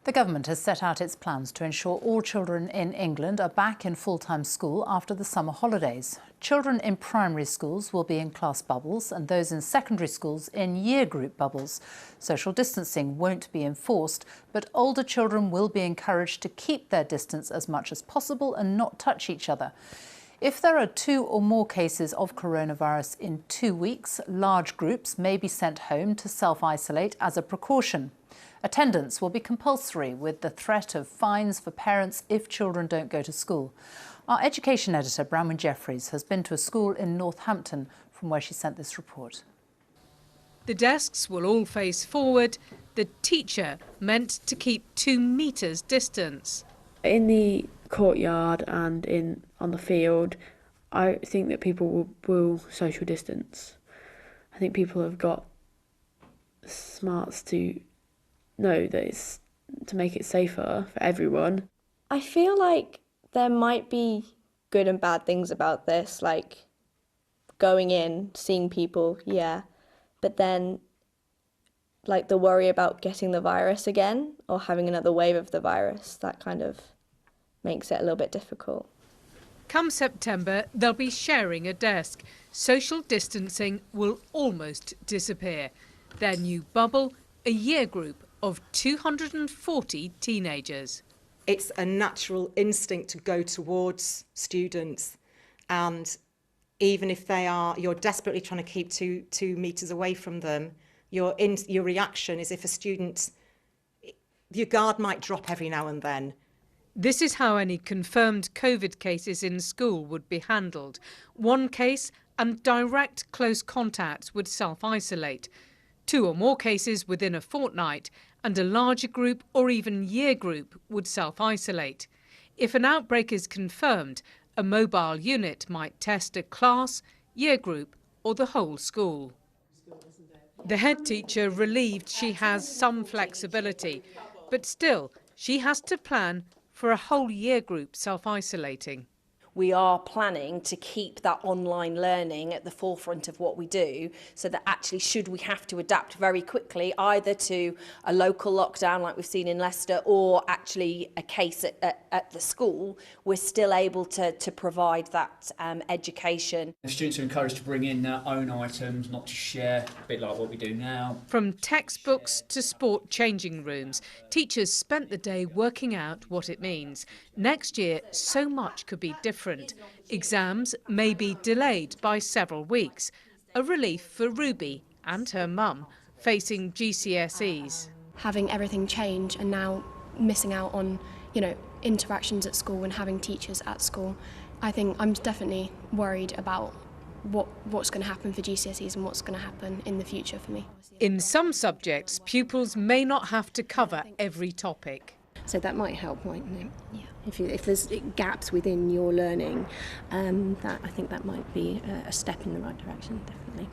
The government has set out its plans to ensure all children in England are back in full-time school after the summer holidays. Children in primary schools will be in class bubbles and those in secondary schools in year group bubbles. Social distancing won't be enforced, but older children will be encouraged to keep their distance as much as possible and not touch each other. If there are 2 or more cases of coronavirus in 2 weeks, large groups may be sent home to self-isolate as a precaution. Attendance will be compulsory, with the threat of fines for parents if children don't go to school. Our Education Editor Branwen Jeffreys has been to a school in Northampton, from where she sent this report. The desks will all face forward, the teacher meant to keep 2 metres distance. In the courtyard and on the field, I think that people will social distance. I think people have got smarts to know that it's to make it safer for everyone. I feel like there might be good and bad things about this, like going in, seeing people, yeah, but then like the worry about getting the virus again or having another wave of the virus, that kind of makes it a little bit difficult. Come September, they'll be sharing a desk. Social distancing will almost disappear. Their new bubble, a year group of 240 teenagers. It's a natural instinct to go towards students, and even if you're desperately trying to keep two metres away from them, your reaction is if a student, your guard might drop every now and then. This is how any confirmed COVID cases in school would be handled. 1 case and direct close contacts would self-isolate. 2 or more cases within a fortnight, and a larger group or even year group would self-isolate. If an outbreak is confirmed, a mobile unit might test a class, year group or the whole school. The head teacher relieved she has some flexibility, but still she has to plan for a whole year group self-isolating. We are planning to keep that online learning at the forefront of what we do, so that actually should we have to adapt very quickly either to a local lockdown like we've seen in Leicester or actually a case at the school, we're still able to provide that education. The students are encouraged to bring in their own items, not to share, a bit like what we do now. From textbooks to sport changing rooms, teachers spent the day working out what it means. Next year, so much could be different. Exams may be delayed by several weeks. A relief for Ruby and her mum facing GCSEs. Having everything change and now missing out on, interactions at school and having teachers at school, I think I'm definitely worried about what's going to happen for GCSEs and what's going to happen in the future for me. In some subjects, pupils may not have to cover every topic. So that might help, mightn't it? Yeah. If there's gaps within your learning, I think that might be a step in the right direction, definitely.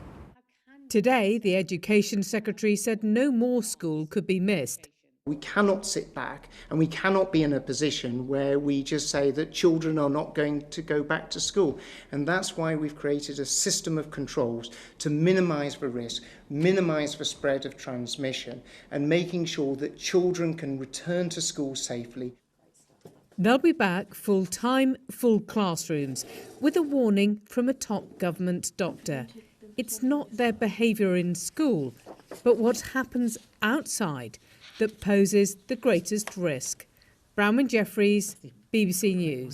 Today, the Education Secretary said no more school could be missed. We cannot sit back and we cannot be in a position where we just say that children are not going to go back to school. And that's why we've created a system of controls to minimise the risk, minimise the spread of transmission, and making sure that children can return to school safely. They'll be back full-time, full classrooms, with a warning from a top government doctor. It's not their behaviour in school, but what happens outside that poses the greatest risk. Branwen Jeffreys, BBC News.